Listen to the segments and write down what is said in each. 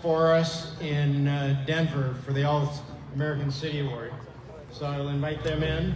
for us in Denver for the All-American City Award. So I'll invite them in.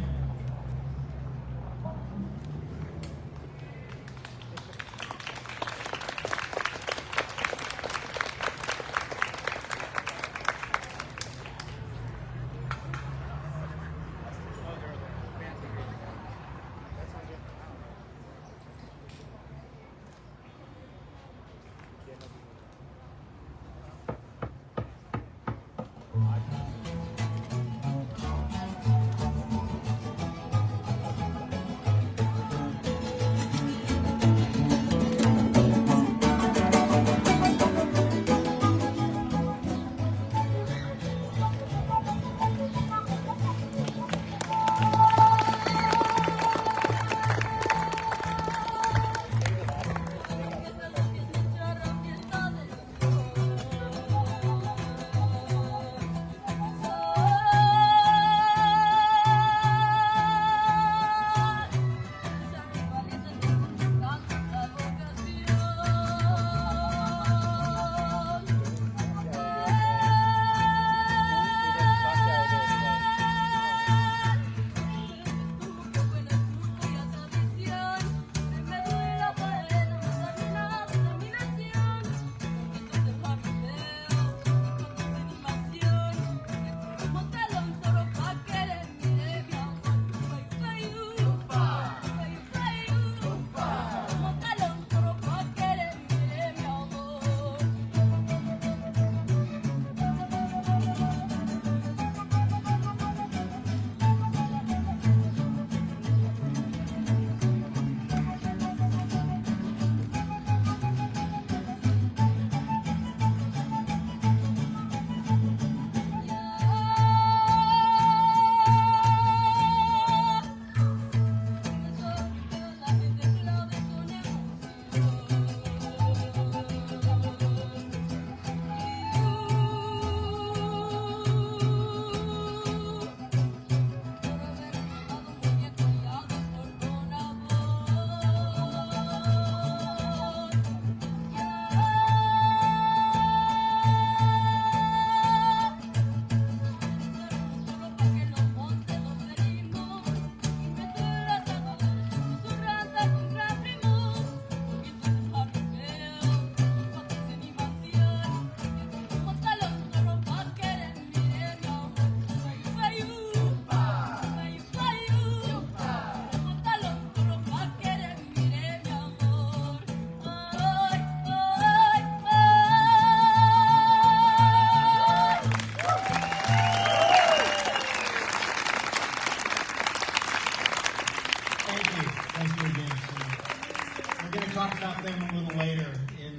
Talk about them a little later in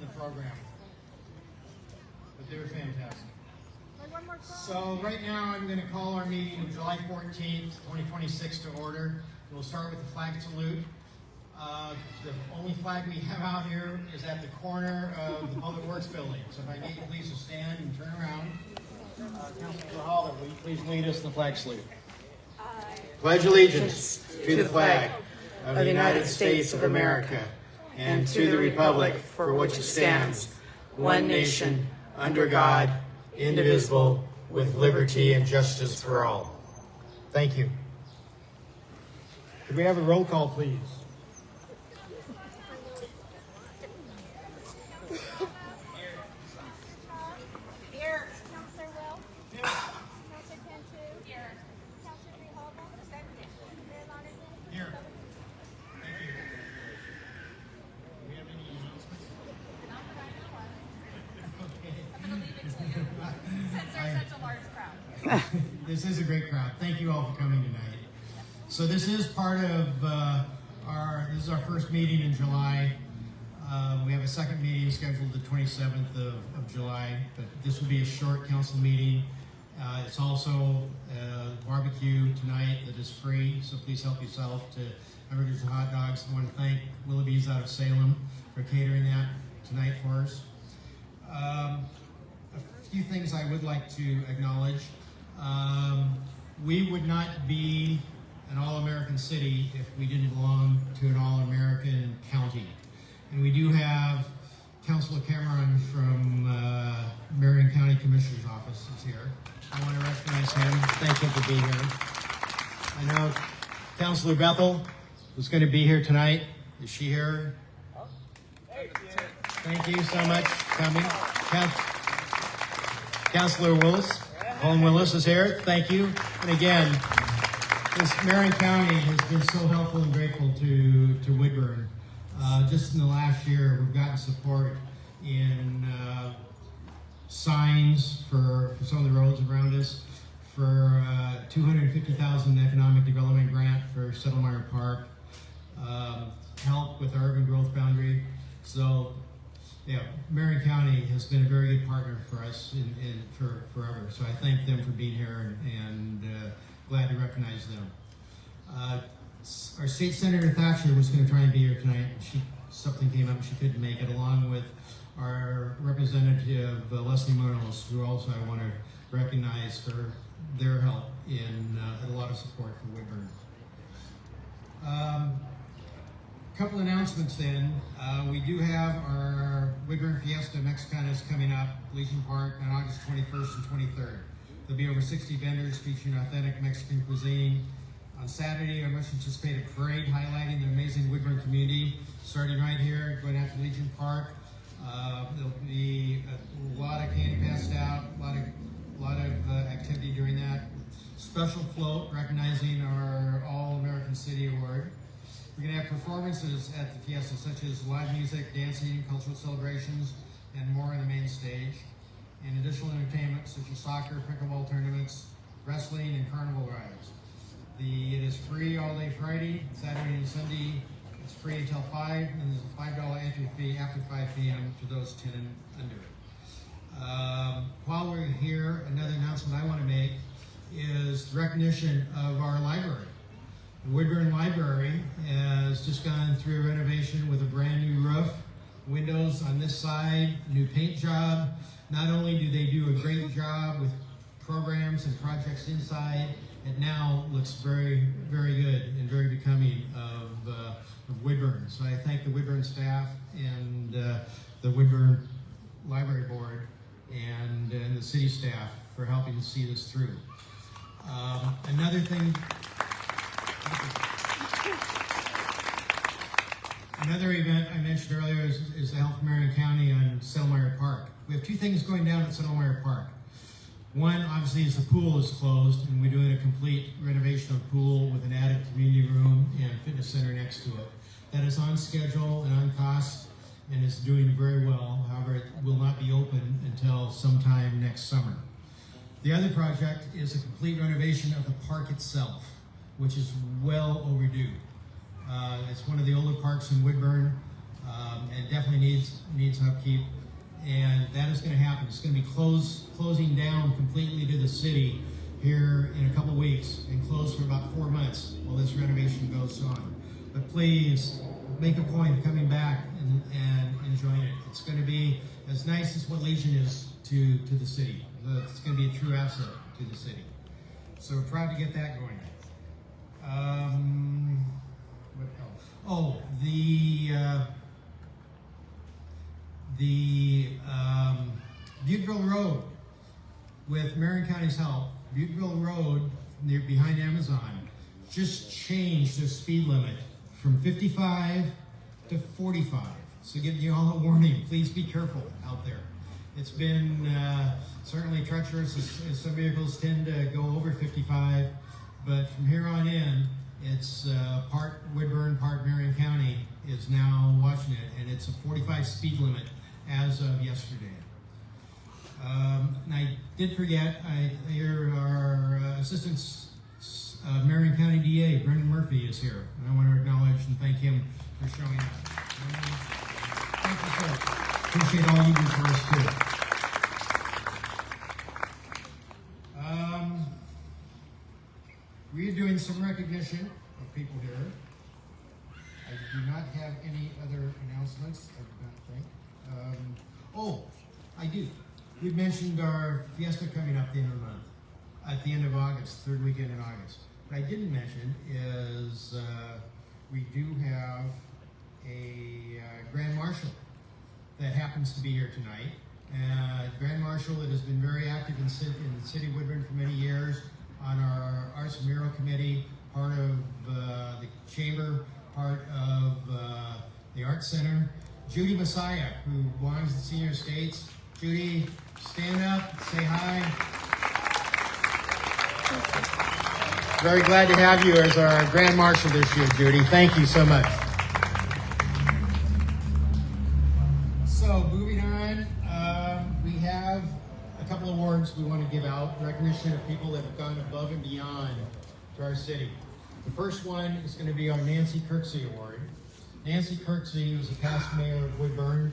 the program, but they were fantastic. So right now I'm going to call our meeting of July 14th, 2026 to order. We'll start with the flag salute. The only flag we have out here is at the corner of the Public Works building. So if I get you please to stand and turn around. Councilor Holler, will you please lead us in the flag salute? Pledge allegiance to the flag of the United States of America and to the republic for which it stands, one nation, under God, indivisible, with liberty and justice for all. Thank you. Could we have a roll call, please? Here. Councilor Will. Here. Councilor Cantu. Here. Councilor Grijalva. Mayor Lonergan. Here. Thank you. Do we have any announcements? Not that I know of. Okay. I'm going to leave it to you, since there's such a large crowd. This is a great crowd. Thank you all for coming tonight. So this is part of this is our first meeting in July. We have a second meeting scheduled the 27th of July, but this will be a short council meeting. It's also barbecue tonight that is free, so please help yourself to hamburgers and hot dogs. I want to thank Willoughby's out of Salem for catering that tonight for us. A few things I would like to acknowledge. We would not be an all-American city if we didn't belong to an all-American county. And we do have Councilor Cameron from County Commissioner's Office is here. I want to recognize him, thank him for being here. I know Councilor Bethel was going to be here tonight. Is she here? Thank you so much for coming. Councilor Willis, Colin Willis is here. Thank you. And again, this Marion County has been so helpful and grateful to Woodburn. Just in the last year, we've gotten support in signs for some of the roads around us, for $250,000 economic development grant for Settlemyre Park, help with our urban growth boundary. So, yeah, Marion County has been a very good partner for us for forever. So I thank them for being here and glad to recognize them. Our State Senator Thatcher was going to try and be here tonight. Something came up and she couldn't make it, along with our representative Leslie Munoz, who also I want to recognize for their help in a lot of support for Woodburn. Couple announcements then. We do have our Woodburn Fiesta Mexicanas coming up, Legion Park, on August 21st and 23rd. There'll be over 60 vendors featuring authentic Mexican cuisine. On Saturday, our much anticipated parade highlighting the amazing Woodburn community, starting right here, going out to Legion Park. There'll be a lot of candy passed out, a lot of activity during that. Special float recognizing our All-American City Award. We're going to have performances at the Fiesta, such as live music, dancing, cultural celebrations, and more on the main stage. And additional entertainment such as soccer, pickleball tournaments, wrestling, and carnival rides. It is free all day Friday, Saturday and Sunday. It's free until 5, and there's a $5 entry fee after 5 p.m. to those 10 and under. While we're here, another announcement I want to make is the recognition of our library. The Woodburn Library has just gone through a renovation with a brand new roof, windows on this side, new paint job. Not only do they do a great job with programs and projects inside, it now looks very, very good and very becoming of Woodburn. So I thank the Woodburn staff and the Woodburn Library Board and the city staff for helping to see this through. Another thing, another event I mentioned earlier is the Health of Marion County on Settlemyre Park. We have two things going down at Settlemyre Park. One, obviously, is the pool is closed, and we're doing a complete renovation of the pool with an added community room and fitness center next to it. That is on schedule and on cost, and is doing very well. However, it will not be open until sometime next summer. The other project is a complete renovation of the park itself, which is well overdue. It's one of the older parks in Woodburn, and definitely needs upkeep. And that is going to happen. It's going to be closing down completely to the city here in a couple weeks, and closed for about 4 months while this renovation goes on. But please make a point of coming back and enjoying it. It's going to be as nice as what Legion is to the city. It's going to be a true asset to the city. So we're proud to get that going. What else? Oh, the Butteville Road, with Marion County's help, Butteville Road behind Amazon just changed the speed limit from 55 to 45. So giving you all a warning, please be careful out there. It's been certainly treacherous as some vehicles tend to go over 55, but from here on in, it's part Woodburn, part Marion County is now watching it, and it's a 45 speed limit as of yesterday. And I did forget, I hear our Assistant Marion County DA, Brendan Murphy, is here. And I want to acknowledge and thank him for showing up. Thank you, sir. Appreciate all you do for us, too. We are doing some recognition of people here. I do not have any other announcements, I do not think. Oh, I do. We've mentioned our Fiesta coming up at the end of the month, at the end of August, third weekend in August. What I didn't mention is we do have a Grand Marshal that happens to be here tonight. Grand Marshal that has been very active in the city of Woodburn for many years on our Arts and Mural Committee, part of the Chamber, part of the Arts Center. Judy Messiah, who belongs to the Senior Estates. Judy, stand up, say hi. Very glad to have you as our Grand Marshal this year, Judy. Thank you so much. So, moving on, we have a couple of awards we want to give out, recognition of people that have gone above and beyond to our city. The first one is going to be our Nancy Kirksey Award. Nancy Kirksey was the past mayor of Woodburn.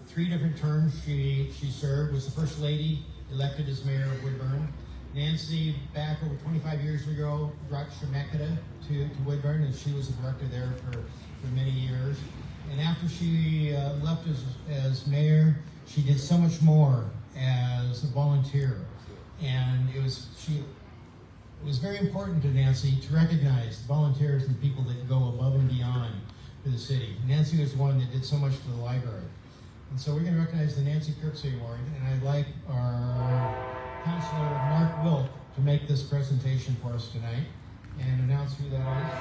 3 different terms she served, was the first lady elected as mayor of Woodburn. Nancy, back over 25 years ago, brought Shemakata to Woodburn, and she was the director there for many years. And after she left as mayor, she did so much more as a volunteer. And it was very important to Nancy to recognize the volunteers and people that go above and beyond for the city. Nancy was the one that did so much for the library. And so we're going to recognize the Nancy Kirksey Award, and I'd like our Councilor Mark Wilk to make this presentation for us tonight and announce who that is.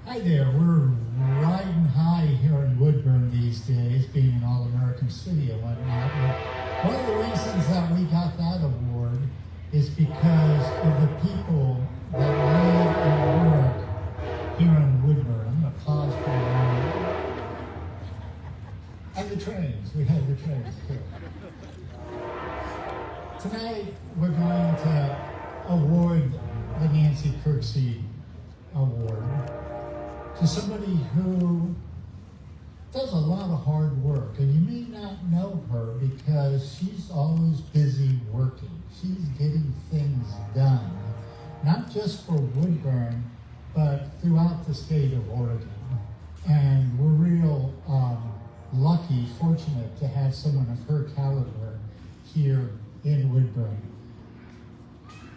Hi there, we're riding high here in Woodburn these days, being an all-American city and whatnot. And one of the reasons that we got that award is because of the people that live and work here in Woodburn. Applause for them. And the trains, we have the trains too. Tonight, we're going to award the Nancy Kirksey Award to somebody who does a lot of hard work. And you may not know her because she's always busy working. She's getting things done, not just for Woodburn, but throughout the state of Oregon. And we're real lucky, fortunate to have someone of her caliber here in Woodburn.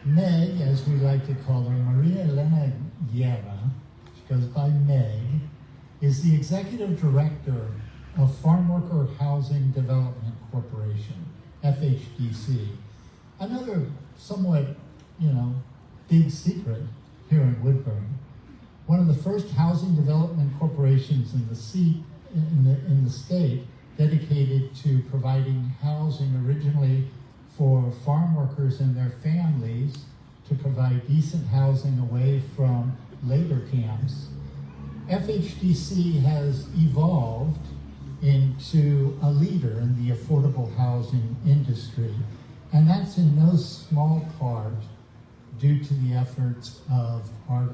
Meg, as we like to call her, Maria Elena Guerra, she goes by Meg, is the executive director of Farm Worker Housing Development Corporation, FHDC. Another somewhat, big secret here in Woodburn. One of the first housing development corporations in the state dedicated to providing housing originally for farm workers and their families to provide decent housing away from labor camps. FHDC has evolved into a leader in the affordable housing industry, and that's in no small part due to the efforts of our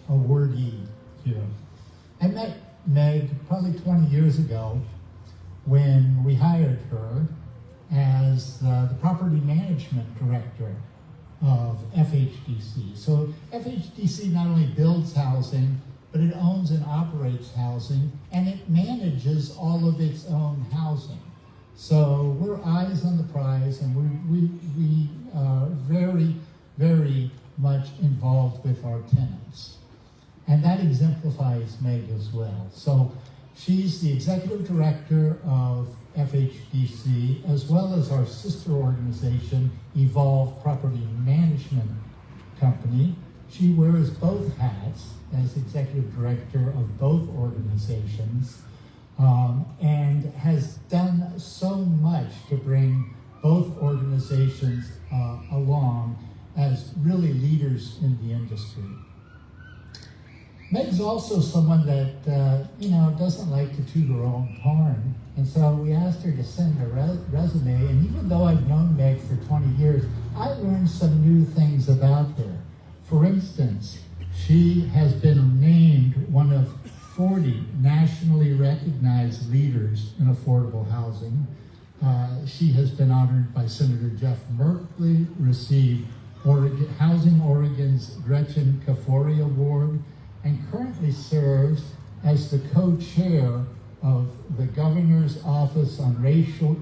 awardee here. I met Meg probably 20 years ago when we hired her as the property management director of FHDC. So FHDC not only builds housing, but it owns and operates housing, and it manages all of its own housing. So we're eyes on the prize, and we are very, very much involved with our tenants. And that exemplifies Meg as well. So she's the executive director of FHDC, as well as our sister organization, Evolve Property Management Company. She wears both hats as executive director of both organizations, and has done so much to bring both organizations along as really leaders in the industry. Meg's also someone that, doesn't like to toot her own horn. And so we asked her to send her resume. And even though I've known Meg for 20 years, I learned some new things about her. For instance, she has been named one of 40 nationally recognized leaders in affordable housing. She has been honored by Senator Jeff Merkley, received Housing Oregon's Gretchen Kafori Award, and currently serves as the co-chair of the Governor's Office on Racial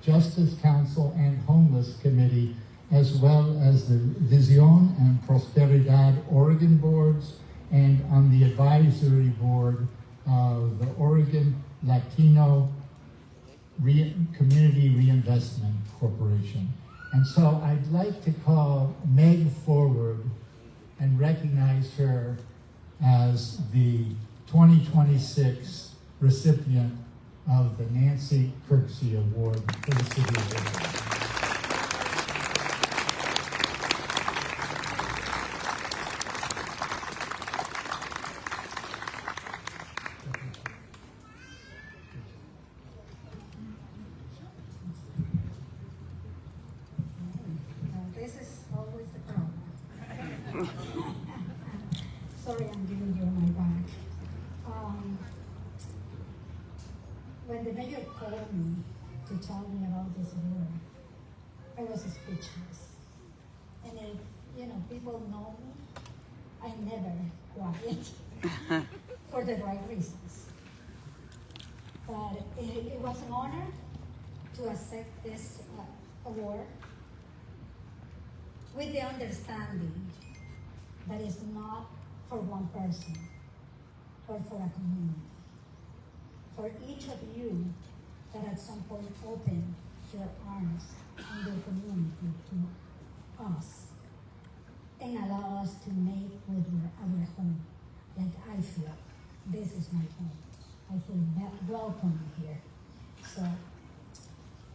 Justice Council and Homeless Committee, as well as the Visión and Prosperidad Oregon boards, and on the advisory board of the Oregon Latino Community Reinvestment Corporation. And so I'd like to call Meg forward and recognize her as the 2026 recipient of the Nancy Kirksey Award for the City of Woodburn. This is always the problem. Sorry, I'm giving you my back. When the mayor called me to tell me about this award, I was speechless. And if, people know me, I'm never quiet for the right reasons. But it was an honor to accept this award with the understanding that it's not for one person, but for a community. For each of you that at some point opened your arms and your community to us and allow us to make Woodburn our home. Like I feel, this is my home. I feel welcome here. So,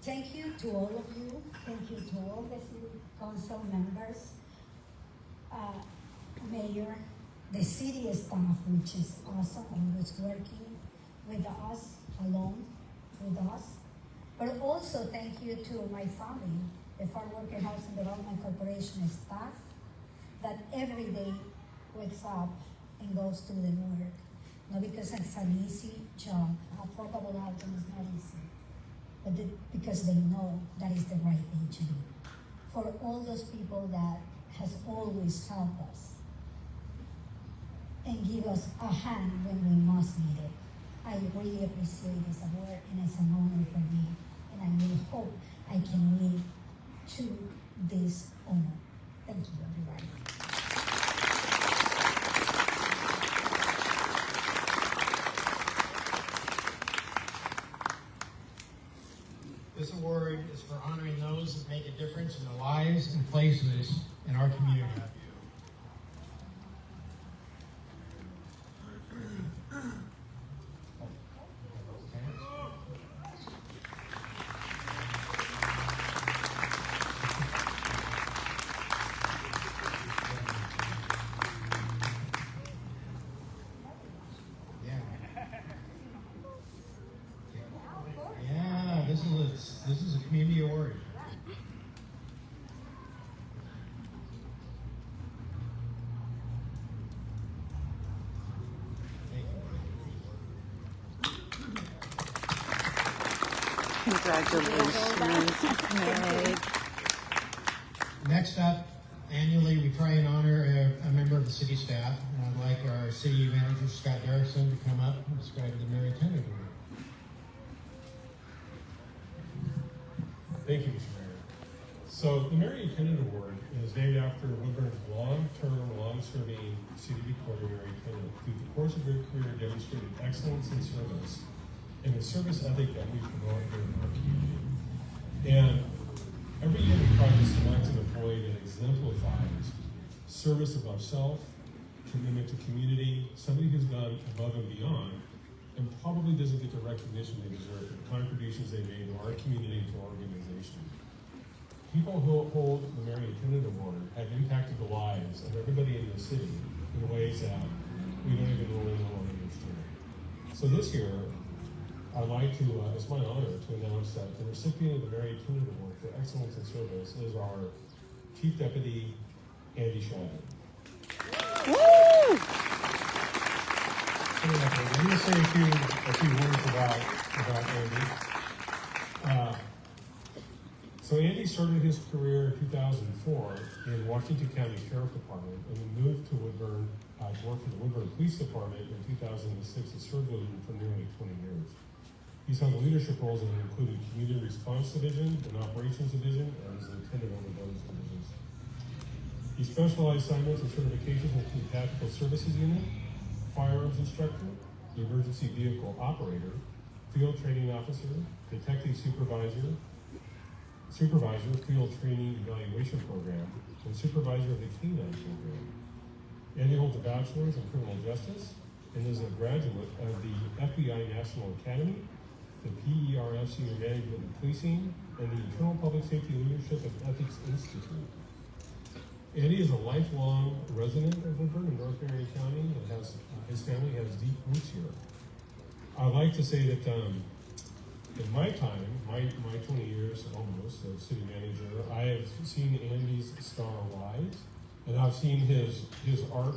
thank you to all of you. Thank you to all the city council members, mayor, the city staff, which is awesome, always working with us, along with us. But also thank you to my family, the Farm Worker Housing Development Corporation staff, that every day wakes up and goes to the work. Not because it's an easy job, affordable housing is not easy, but because they know that is the right thing to do. For all those people that has always helped us and give us a hand when we most need it. I really appreciate this award, and it's an honor for me, and I really hope I can live to this honor. Thank you, everybody. This award is for honoring those that make a difference in the lives and places in our community. This is a community award. Congratulations, Meg. Next up, annually we try and honor a member of the city staff. And I'd like our city manager, Scott Derrickson, to come up and describe the Mary Tennant Award. Thank you, Mr. Mayor. So the Mary Tennant Award is named after Woodburn's long-term, long-serving city recorder, Mary Tennant, who through the course of her career demonstrated excellence in service and the service ethic that we promote here in our community. And every year we try to select an employee that exemplifies service above self, commitment to community, somebody who's gone above and beyond, and probably doesn't get the recognition they deserve for the contributions they made to our community, to our organization. People who hold the Mary Tennant Award have impacted the lives of everybody in the city in ways that we don't even really know or understand. So this year, I'd like to, it's my honor to announce that the recipient of the Mary Tennant Award for Excellence in Service is our Chief Deputy, Andy Schreiber. Woo! I'm going to say a few words about Andy. So Andy started his career in 2004 in Washington County Sheriff Department and then moved to Woodburn to work for the Woodburn Police Department in 2006 and served with them for nearly 20 years. He's held leadership roles that have included Community Response Division and Operations Division and is lieutenant over those divisions. He specialized assignments and certifications include Tactical Services Unit, Firearms Instructor, emergency vehicle operator, field training officer, detective supervisor, field training evaluation program, and supervisor of the K-9 program. Andy holds a bachelor's in criminal justice and is a graduate of the FBI National Academy, the PERF Senior Management in Policing, and the Internal Public Safety Leadership and Ethics Institute. Andy is a lifelong resident of Woodburn in North Marion County and has his family has deep roots here. I'd like to say that in my time, my 20 years almost as city manager, I have seen Andy's star rise, and I've seen his art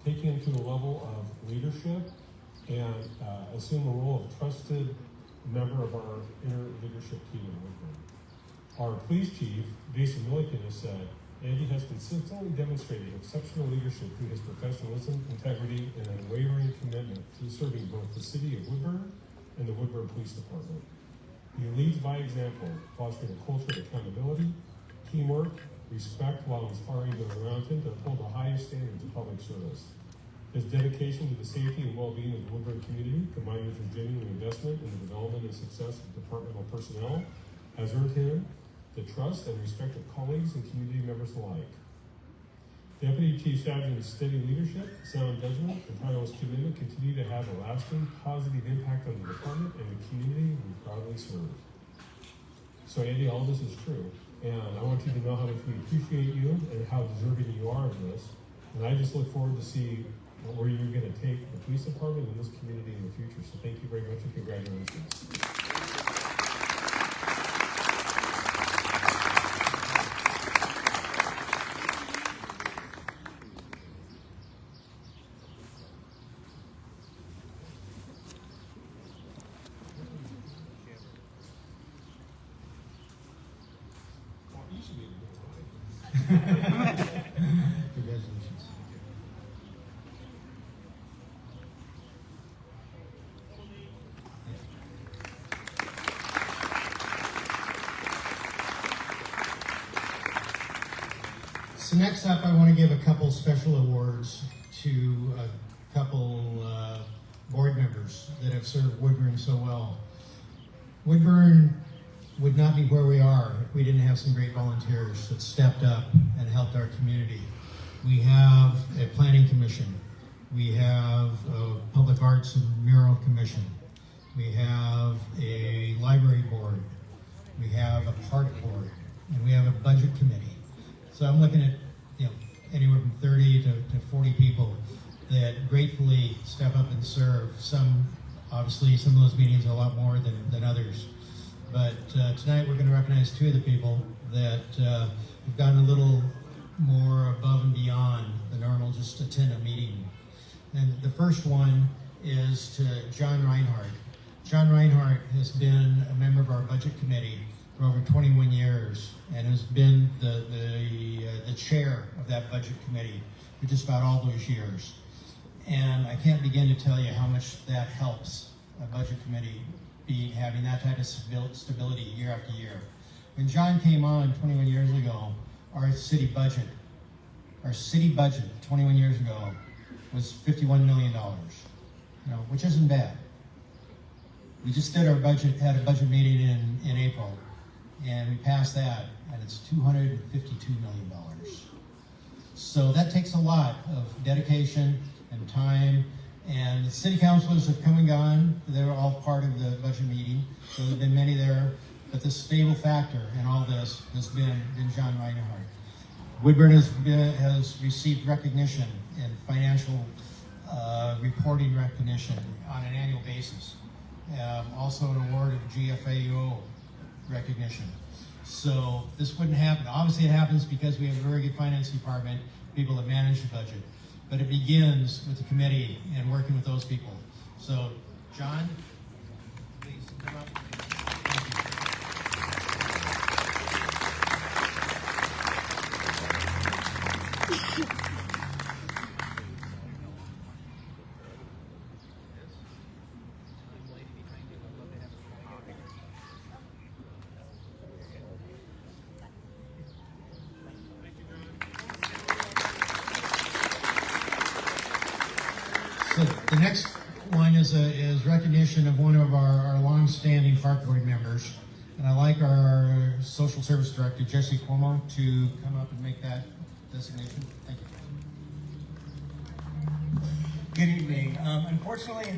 taken to a level of leadership and assume a role of trusted member of our inner leadership team in Woodburn. Our police chief, Jason Milliken, has said, Andy has consistently demonstrated exceptional leadership through his professionalism, integrity, and unwavering commitment to serving both the city of Woodburn and the Woodburn Police Department. He leads by example, fostering a culture of accountability, teamwork, respect, while inspiring those around him to uphold the highest standards of public service. His dedication to the safety and well-being of the Woodburn community, combined with his genuine investment in the development and success of departmental personnel, has earned him the trust and respect of colleagues and community members alike. Deputy Chief Sargent's steady leadership, sound judgment, and tireless commitment continue to have a lasting, positive impact on the department and the community we proudly serve. So Andy, all this is true, and I want you to know how much we appreciate you and how deserving you are of this. And I just look forward to see where you're going to take the police department and this community in the future. So thank you very much and congratulations. Congratulations. So next up, I want to give a couple special awards to a couple board members that have served Woodburn so well. Woodburn would not be where we are if we didn't have some great volunteers that stepped up and helped our community. We have a planning commission. We have a public arts and mural commission. We have a library board. We have a park board, and we have a budget committee. So I'm looking at anywhere from 30 to 40 people that gratefully step up and serve. Obviously, some of those meetings are a lot more than others. But tonight we're going to recognize two of the people that have gone a little more above and beyond the normal just attend a meeting. And the first one is to John Reinhardt. John Reinhardt has been a member of our budget committee for over 21 years and has been the chair of that budget committee for just about all those years. And I can't begin to tell you how much that helps a budget committee having that type of stability year after year. When John came on 21 years ago, our city budget 21 years ago was $51 million, which isn't bad. We just did our budget, had a budget meeting in April, and we passed that, and it's $252 million. So that takes a lot of dedication and time. And the city councilors have come and gone. They're all part of the budget meeting. So there have been many there. But the stable factor in all this has been John Reinhardt. Woodburn has received recognition and financial reporting recognition on an annual basis. Also an award of GFAO recognition. So this wouldn't happen. Obviously it happens because we have a very good finance department, people that manage the budget. But it begins with the committee and working with those people. So, John, please come up. Thank you. So the next is recognition of one of our long-standing park board members. And I'd like our social service director, Jesse Cuomo, to come up and make that designation. Thank you. Good evening. Unfortunately,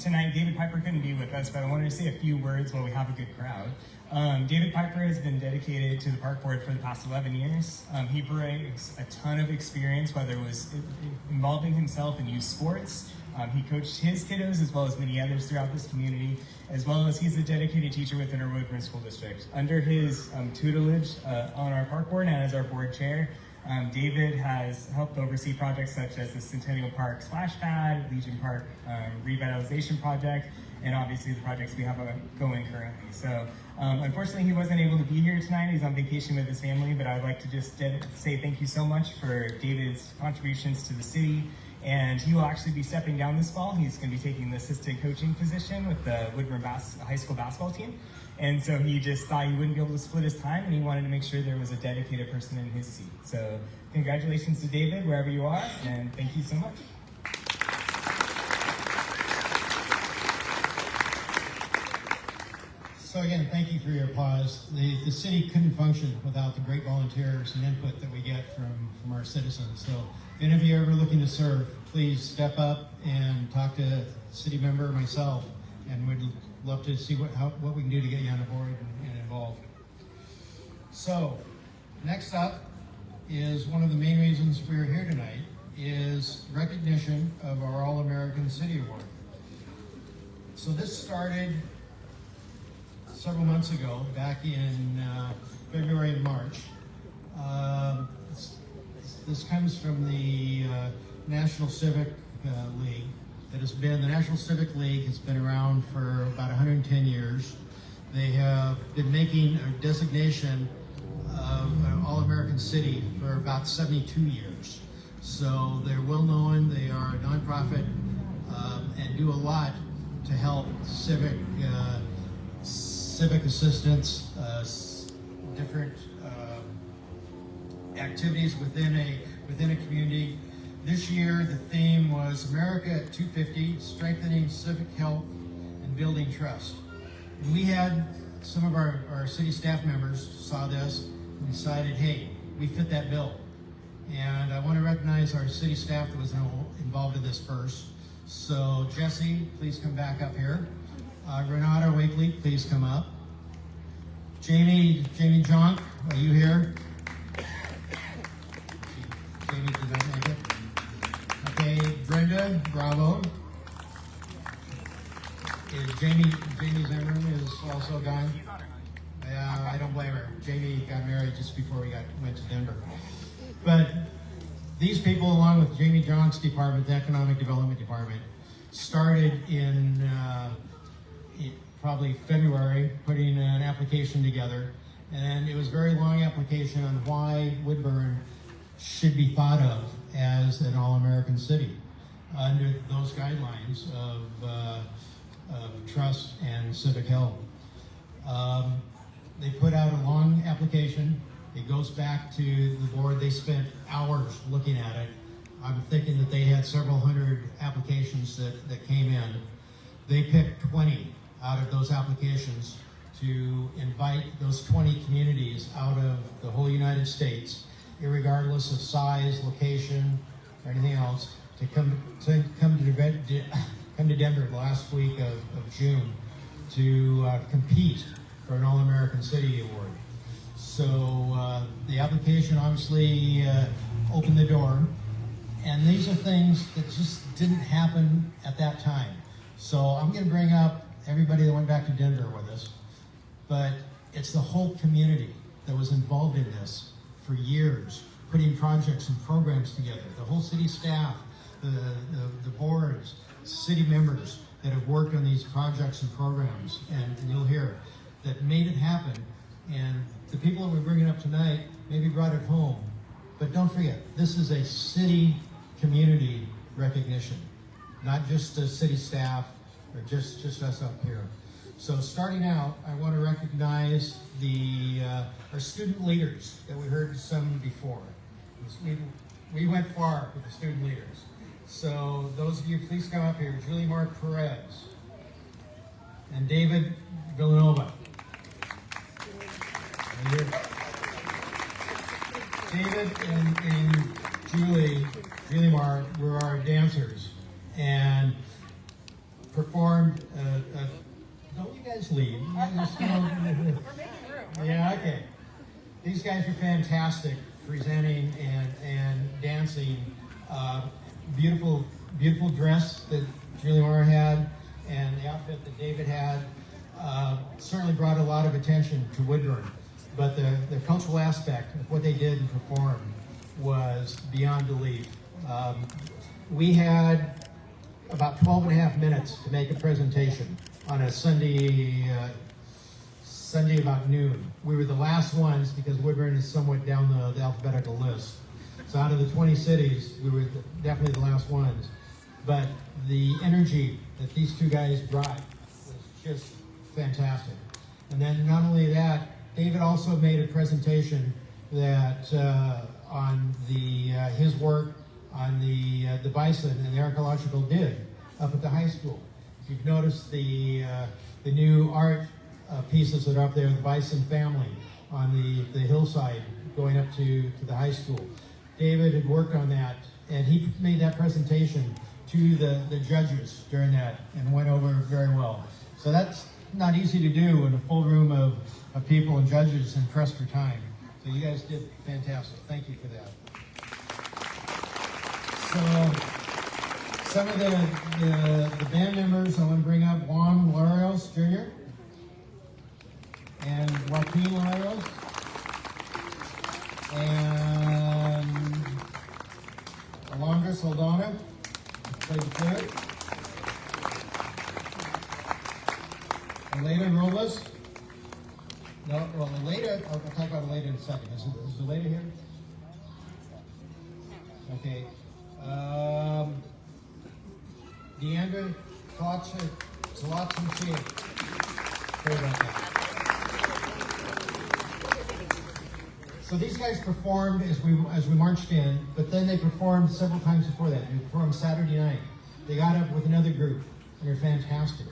tonight David Piper couldn't be with us, but I wanted to say a few words while we have a good crowd. David Piper has been dedicated to the park board for the past 11 years. He brings a ton of experience, whether it was involving himself in youth sports. He coached his kiddos as well as many others throughout this community, as well as he's a dedicated teacher within our Woodburn School District. Under his tutelage on our park board and as our board chair, David has helped oversee projects such as the Centennial Park Splash Pad, Legion Park Revitalization Project, and obviously the projects we have going currently. So unfortunately he wasn't able to be here tonight. He's on vacation with his family, but I'd like to just say thank you so much for David's contributions to the city. And he will actually be stepping down this fall. He's going to be taking the assistant coaching position with the Woodburn High School basketball team. And so he just thought he wouldn't be able to split his time, and he wanted to make sure there was a dedicated person in his seat. So congratulations to David, wherever you are, and thank you so much. So again, thank you for your applause. The city couldn't function without the great volunteers and input that we get from our citizens. So if any of you are ever looking to serve, please step up and talk to a city member or myself, and we'd love to see what we can do to get you on board and involved. So next up is one of the main reasons we're here tonight is recognition of our All-American City Award. So this started several months ago, back in February and March. This comes from the National Civic League. The National Civic League has been around for about 110 years. They have been making a designation of an All-American City for about 72 years. So they're well known, they are a nonprofit and do a lot to help civic assistance, different activities within a community. This year, the theme was America at 250, Strengthening Civic Health and Building Trust. And we had some of our city staff members saw this and decided, hey, we fit that bill. And I want to recognize our city staff that was involved in this first. So Jesse, please come back up here. Renata Wakely, please come up. Jamie Jonk, are you here? Jamie did not make it. Okay, Brenda Bravo. Jamie Zimmerman is also gone. I don't blame her. Jamie got married just before we went to Denver. But these people, along with Jamie Jonk's department, the Economic Development Department, started in probably February, putting an application together. And it was a very long application on why Woodburn should be thought of as an all-American city under those guidelines of trust and civic health. They put out a long application. It goes back to the board. They spent hours looking at it. I'm thinking that they had several hundred applications that came in. They picked 20 out of those applications to invite those 20 communities out of the whole United States, irregardless of size, location, or anything else, to come to Denver the last week of June to compete for an All-American City Award. So the application obviously opened the door, and these are things that just didn't happen at that time. So I'm going to bring up everybody that went back to Denver with us, but it's the whole community that was involved in this for years, putting projects and programs together. The whole city staff, the boards, city members that have worked on these projects and programs, and you'll hear that made it happen. And the people that we're bringing up tonight maybe brought it home, but don't forget, this is a city community recognition, not just the city staff or just us up here. So starting out, I want to recognize our student leaders that we heard some before. We went far with the student leaders. So those of you, please come up here. Julie Mark Perez and David Villanova. And David and Julie Mark were our dancers and performed. Don't you guys leave? Yeah, okay. These guys are fantastic, presenting and dancing. Beautiful dress that Julie Mara had, and the outfit that David had certainly brought a lot of attention to Woodburn. But the cultural aspect of what they did and performed was beyond belief. We had about 12 and a half minutes to make a presentation on a Sunday about noon. We were the last ones because Woodburn is somewhat down the alphabetical list. So out of the 20 cities, we were definitely the last ones. But the energy that these two guys brought was just fantastic. And then not only that, David also made a presentation that on his work on the bison and the archaeological dig up at the high school. If you've noticed the new art pieces that are up there, the bison family on the hillside going up to the high school. David had worked on that, and he made that presentation to the judges during that and went over very well. So that's not easy to do in a full room of people and judges and pressed for time. So you guys did fantastic. Thank you for that. So some of the band members I want to bring up: Juan Larios Jr. and Joaquin Larios and Alondra Saldana played the flute. Elena Robles. No, well, Elena, I'll talk about Elena in a second. Is Elena here? Okay. Deandra Zalotsky. Sorry about that. So these guys performed as we marched in, but then they performed several times before that. They performed Saturday night. They got up with another group, and they're fantastic.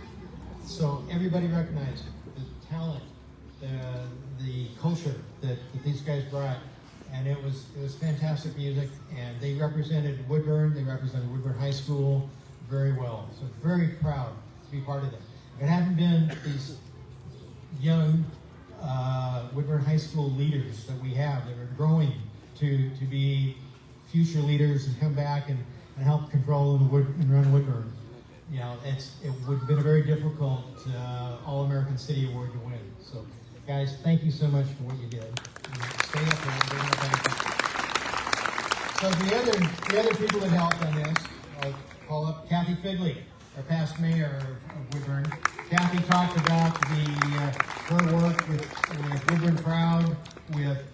So everybody recognized the talent, the culture that these guys brought, and it was fantastic music. And they represented Woodburn. They represented Woodburn High School very well. So very proud to be part of that. If it hadn't been these young Woodburn High School leaders that we have that are growing to be future leaders and come back and help control and run Woodburn, you know, it would have been a very difficult All-American City Award to win. So, guys, thank you so much for what you did. Stay up there and bring it back. So the other people that helped on this, I'll call up Kathy Figley, our past mayor of Woodburn. Kathy talked about her work with Woodburn Proud, with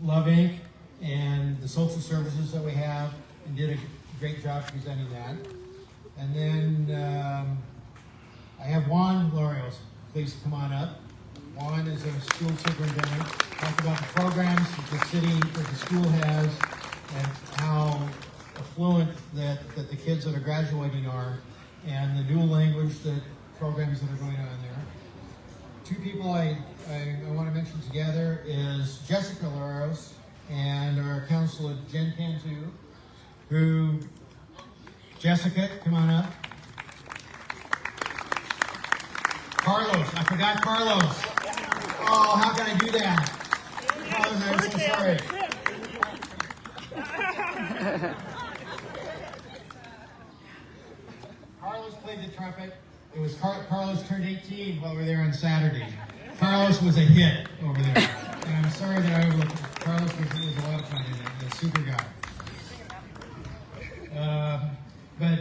Love Inc., and the social services that we have, and did a great job presenting that. And then I have Juan Larios. Please come on up. Juan is a school superintendent. Talk about the programs that the city, that the school has, and how affluent that the kids that are graduating are, and the dual language programs that are going on there. Two people I want to mention together is Jessica Larios and our counselor Jen Cantu, who, Jessica, come on up. Carlos, I forgot Carlos. Oh, how can I do that? Carlos, I'm so sorry. Carlos played the trumpet. It was Carlos turned 18 while we were there on Saturday. Carlos was a hit over there. And I'm sorry that I overlooked. Carlos was a lot of fun in it. A super guy. But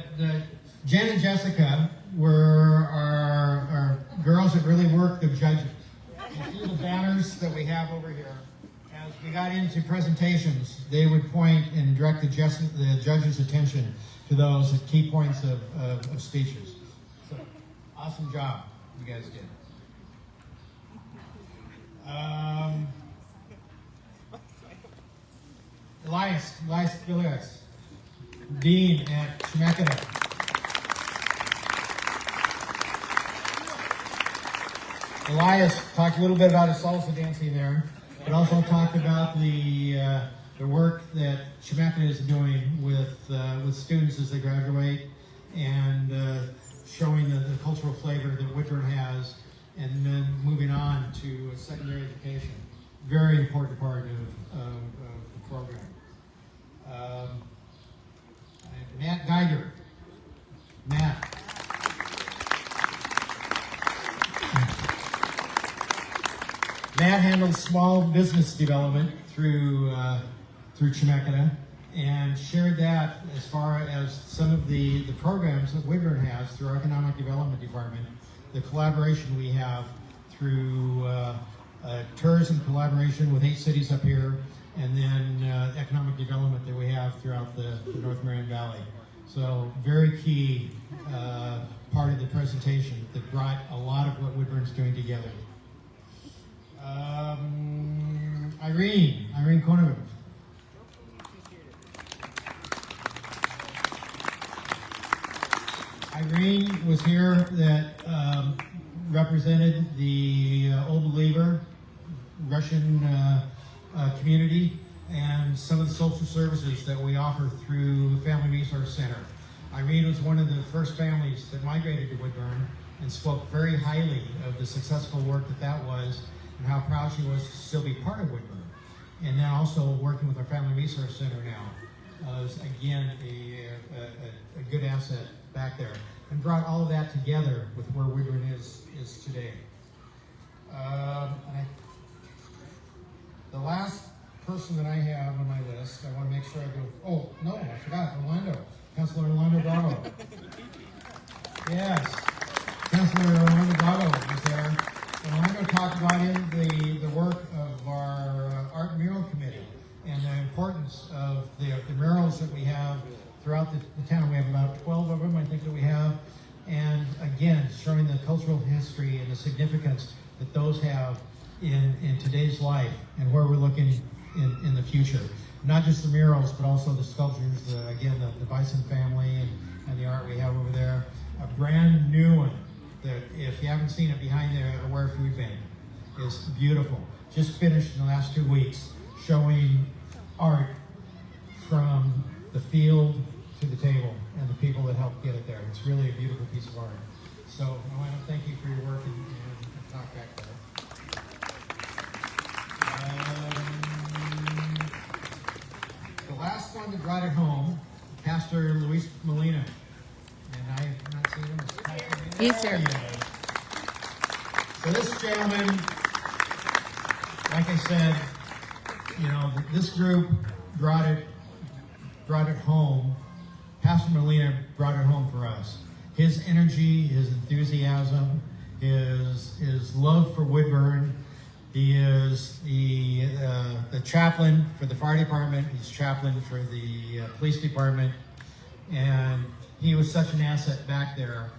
Jen and Jessica were our girls that really worked the judging. You see the banners that we have over here. As we got into presentations, they would point and direct the judges' attention to those at key points of speeches. So, awesome job you guys did. Elias Villas. Dean at Chemeketa. Elias talked a little bit about his salsa dancing there, but also talked about the work that Chemeketa is doing with students as they graduate, and showing the cultural flavor that Woodburn has, and then moving on to secondary education. Very important part of the program. Matt Geiger. Matt. Matt handles small business development through Chemeketa, and shared that as far as some of the programs that Woodburn has through our Economic Development Department, the collaboration we have through tourism collaboration with 8 cities up here, and then economic development that we have throughout the North Marion Valley. So very key part of the presentation that brought a lot of what Woodburn's doing together. Irene Konovich. Irene was here that represented the Old Believer Russian community and some of the social services that we offer through Family Resource Center. Irene was one of the first families that migrated to Woodburn and spoke very highly of the successful work that was, and how proud she was to still be part of Woodburn. And then also working with our Family Resource Center now is again a good asset back there, and brought all of that together with where Woodburn is today. The last person that I have on my list, I want to make sure I go. Oh no, I forgot Orlando, Councilor Orlando Bravo. Yes, Councilor Orlando Bravo was there. And Orlando talked about the work of our Art Mural Committee and the importance of the murals that we have throughout the town. We have about 12 of them, I think, that we have. And again, showing the cultural history and the significance that those have in today's life and where we're looking in the future. Not just the murals, but also the sculptures, the Bison family and the art we have over there. A brand new one that, if you haven't seen it, behind the Aware Food Bank, is beautiful. Just finished in the last 2 weeks, showing art from the field to the table and the people that helped get it there. It's really a beautiful piece of art. So I want to thank you for your work and talk back there. The last one that brought it home, Pastor Luis Molina. And I have not seen him. He's here. So this gentleman, like I said, this group brought it home. Pastor Molina brought it home for us. His energy, his enthusiasm, his love for Woodburn. He is the chaplain for the fire department. He's chaplain for the police department. And he was such an asset back there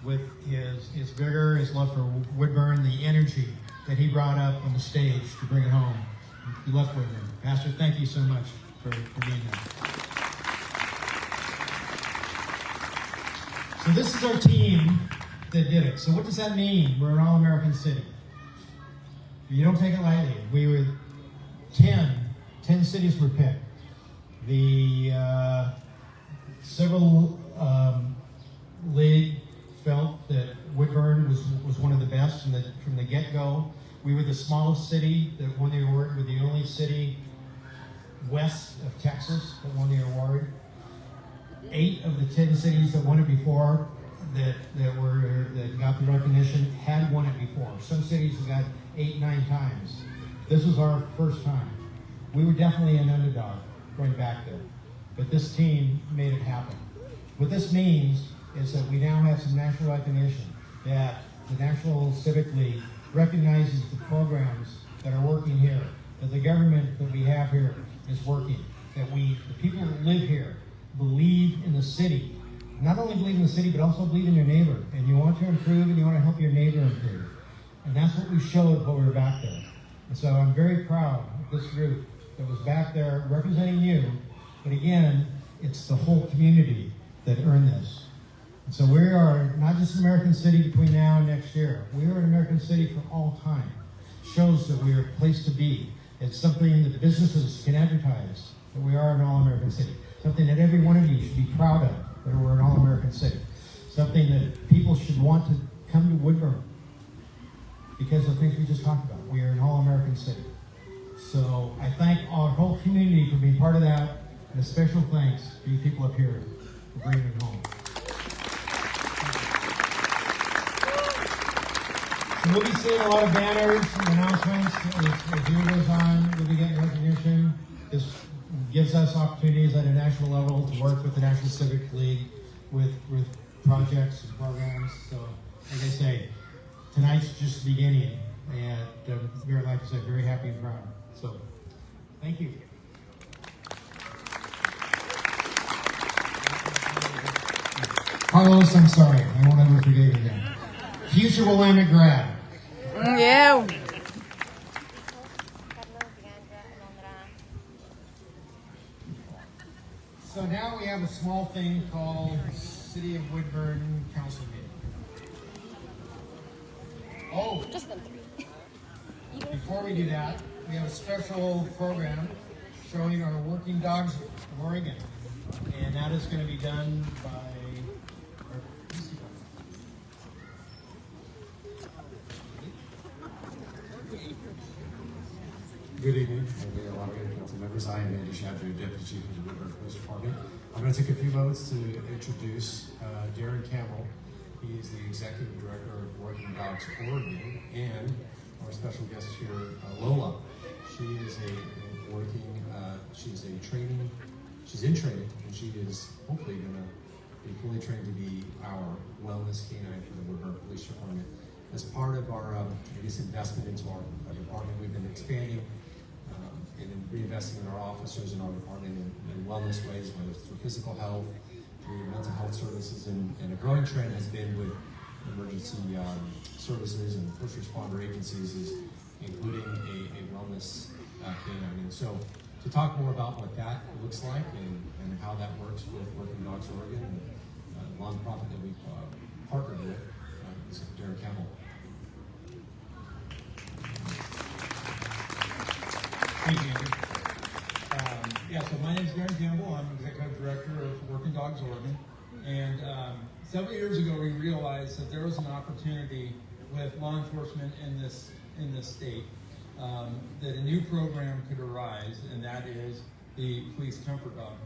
with his vigor, his love for Woodburn, the energy that he brought up on the stage to bring it home. He loved Woodburn. Pastor, thank you so much for being there. So this is our team that did it. So what does that mean? We're an all-American city. You don't take it lightly. We were 10 cities were picked. The Civil League felt that Woodburn was one of the best from the get-go. We were the smallest city that won the award. We're the only city west of Texas that won the award. 8 of the 10 cities that won it before that got the recognition had won it before. Some cities have got 8, 9 times. This was our first time. We were definitely an underdog going back there, but this team made it happen. What this means is that we now have some national recognition, that the National Civic League recognizes the programs that are working here, that the government that we have here is working, that the people that live here believe in the city. Not only believe in the city, but also believe in your neighbor. And you want to improve and you want to help your neighbor improve. And that's what we showed while we were back there. And so I'm very proud of this group that was back there representing you. But again, it's the whole community that earned this. And so we are not just an American city between now and next year. We are an American city for all time. Shows that we are a place to be. It's something that businesses can advertise, that we are an all-American city. Something that every one of you should be proud of, that we're an all-American city. Something that people should want to come to Woodburn because of things we just talked about. We are an all-American city. So I thank our whole community for being part of that, and a special thanks to you people up here for bringing it home. So we'll be seeing a lot of banners and announcements as the year goes on. We'll be getting recognition. This gives us opportunities at a national level to work with the National Civic League with projects and programs. So, as I say, tonight's just the beginning, and very, like I said, very happy and proud. So, thank you. Carlos, I'm sorry. I won't ever forget you again. Future Willamette grad. Yeah. So now we have a small thing called City of Woodburn Council meeting. Oh, Just them three. before we do that, we have a special program showing our working dogs of Oregon. And that is going to be done by our police department. Good evening, and a lot of good council members. I am Andy Shadrow, Deputy Chief of the Woodburn Police Department. I'm going to take a few moments to introduce Darren Campbell. He is the Executive Director of Working Dogs Oregon, and our special guest here, Lola. She is she's in training, and she is hopefully going to be fully trained to be our wellness canine for the Woodburn Police Department. As part of our investment into our department, we've been expanding and then reinvesting in our officers and our department in wellness ways, whether it's through physical health, through mental health services, and a growing trend has been with emergency services and first responder agencies, is including a wellness canine. And so to talk more about what that looks like and how that works with Working Dogs Oregon, and a nonprofit that we've partnered with, is Darren Campbell. Thank you, Andy. So my name is Darren Campbell. I'm Executive Director of Working Dogs Oregon. And several years ago, we realized that there was an opportunity with law enforcement in this state that a new program could arise, and that is the Police Comfort Dog.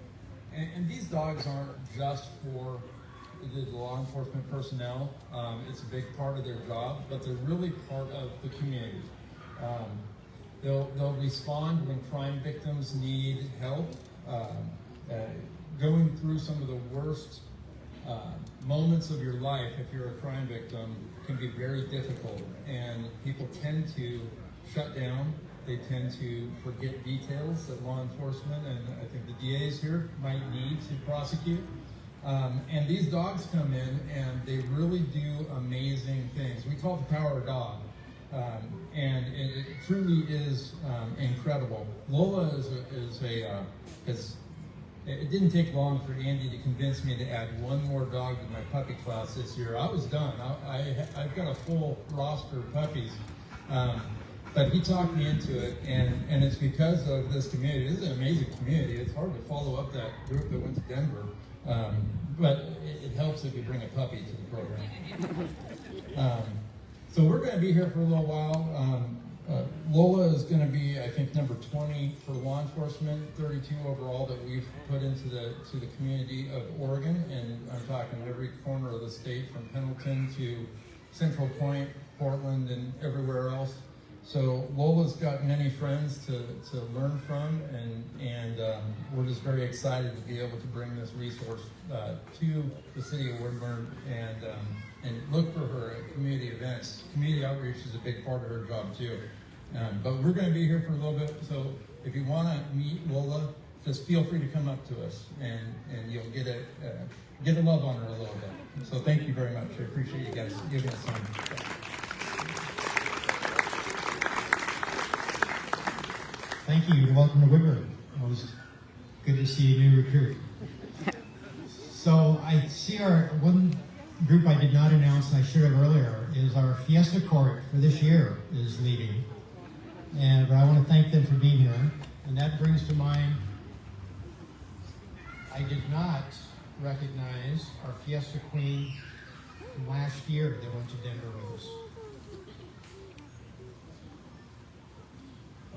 And these dogs aren't just for the law enforcement personnel. It's a big part of their job, but they're really part of the community. They'll respond when crime victims need help. Going through some of the worst moments of your life, if you're a crime victim, can be very difficult, and people tend to shut down. They tend to forget details that law enforcement and I think the DAs here might need to prosecute. And these dogs come in and they really do amazing things. We call it the power of dog. And it truly is incredible. Lola it didn't take long for Andy to convince me to add one more dog to my puppy class this year. I was done. I've got a full roster of puppies. But he talked me into it, and it's because of this community. This is an amazing community. It's hard to follow up that group that went to Denver, but it helps if you bring a puppy to the program. So we're going to be here for a little while. Lola is going to be, I think, number 20 for law enforcement, 32 overall that we've put into the community of Oregon, and I'm talking every corner of the state from Pendleton to Central Point, Portland, and everywhere else. So Lola's got many friends to learn from, and we're just very excited to be able to bring this resource to the city of Woodburn and look for her at community events. Community outreach is a big part of her job too. But we're going to be here for a little bit, so if you want to meet Lola, just feel free to come up to us, and you'll get a love on her a little bit. So thank you very much. I appreciate you guys giving us time. Thank you, and welcome to Woodburn. Always good to see a new recruit. I see our one group I did not announce, and I should have earlier, is our Fiesta Court for this year is leaving. And I want to thank them for being here. And that brings to mind, I did not recognize our Fiesta Queen from last year that went to Denver with us.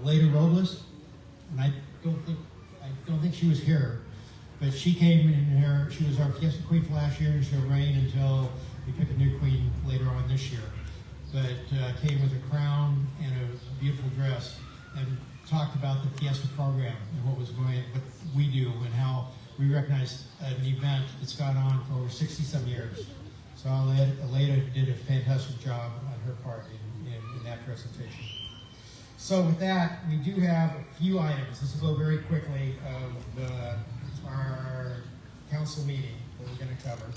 Lady Robles, and I don't think she was here, but she came in here. She was our Fiesta Queen for last year, and she'll reign until we pick a new queen later on this year. But came with a crown and a beautiful dress, and talked about the Fiesta program and what we do, and how we recognize an event that's gone on for over 60-some years. So Aleda did a fantastic job on her part in that presentation. So with that, we do have a few items. This will go very quickly of our council meeting that we're going to cover.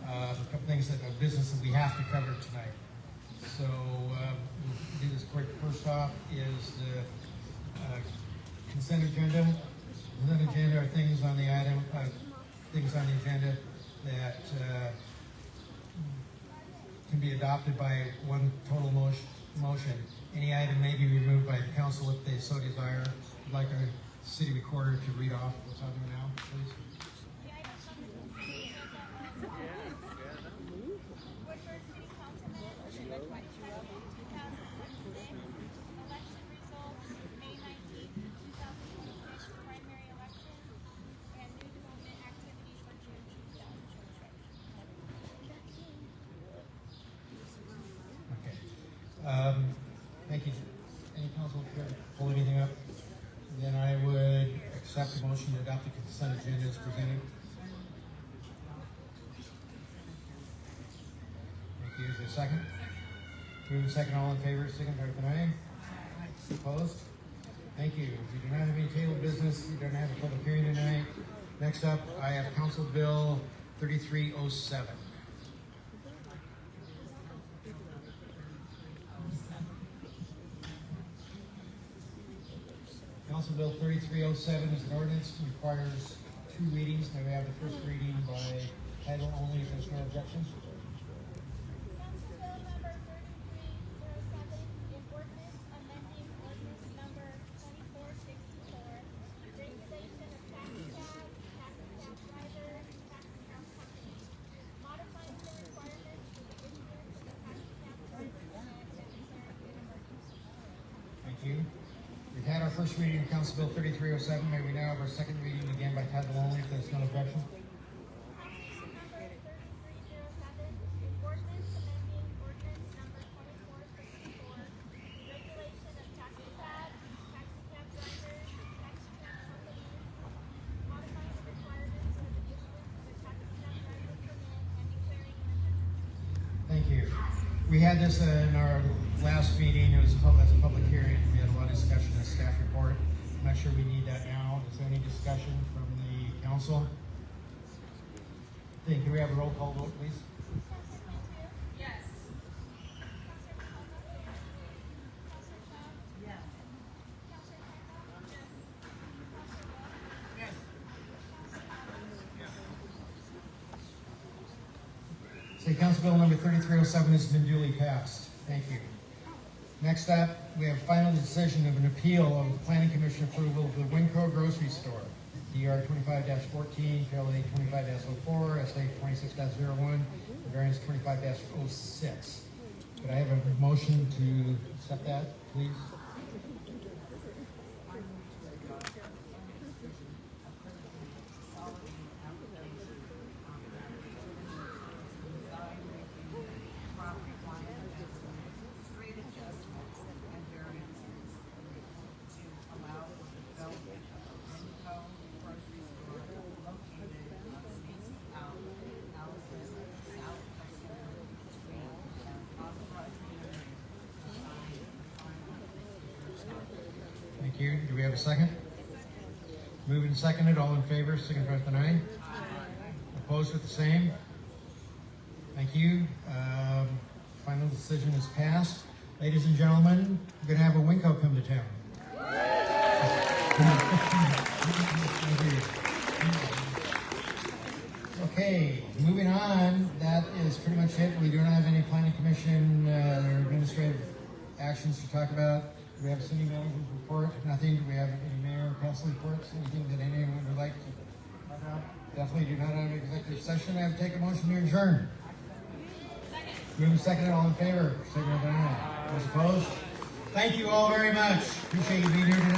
A couple things that are business that we have to cover tonight. So we'll do this quick. First off is the consent agenda. Consent agenda are things on the agenda that can be adopted by one total motion. Any item may be removed by the council if they so desire. I'd like our city recorder to read off what's on there now, please. Woodburn City Council minutes, December 22, 2026. Election results, May 19, 2026, primary election, and new development activities for June 2026. Okay. Thank you. Any council care to pull anything up? Then I would accept the motion to adopt the consent agenda as presented. Thank you. Is there a second? Moving second, all in favor, signify with an aye. Opposed? Thank you. We do not have any table business. We don't have a public hearing tonight. Next up, I have Council Bill 3307. Council Bill 3307 is an ordinance, requires 2 readings. Now we have the first reading by title only, if there's no objection. Council Bill number 3307, an ordinance amending ordinance number 2464, regulation of taxi cabs, taxi cab drivers, taxi cab companies, modifying the requirements for the issuance of a taxi cab driver permit and declaring an emergency. Thank you. We've had our first reading of Council Bill 3307. May we now have our second reading again by title only, if there's no objection. Council Bill number 3307, an ordinance amending ordinance number 2464, regulation of taxi cabs, taxi cab drivers, taxi cab companies, modifying the requirements for the issuance of a taxi cab driver permit and declaring an emergency. Thank you. We had this in our last meeting. It was as a public hearing. We had a lot of discussion in the staff report. I'm not sure we need that now. Is there any discussion from the council? Can we have a roll call vote, please? Yes. Say Council Bill number 3307 has been duly passed. Thank you. Next up, we have final decision of an appeal of the Planning Commission approval of the Winco Grocery Store, DR 25-14, PLA 25-04, SA 26-01, variance 25-06. Could I have a motion to accept that, please? Thank you. Do we have a second? Moved and seconded. All in favor, signify with an aye. Opposed with the same. Thank you. Final decision is passed. Ladies and gentlemen, we're going to have a Winco come to town. Thank you. Okay, moving on, that is pretty much it. We do not have any planning commission or administrative actions to talk about. Do we have a city manager's report? Nothing. Do we have any mayor or council reports? Anything that anyone would like to talk about? Definitely do not have an executive session. I have to take a motion to adjourn. Moving second, all in favor, signal by aye. Those opposed? Thank you all very much. Appreciate you being here tonight.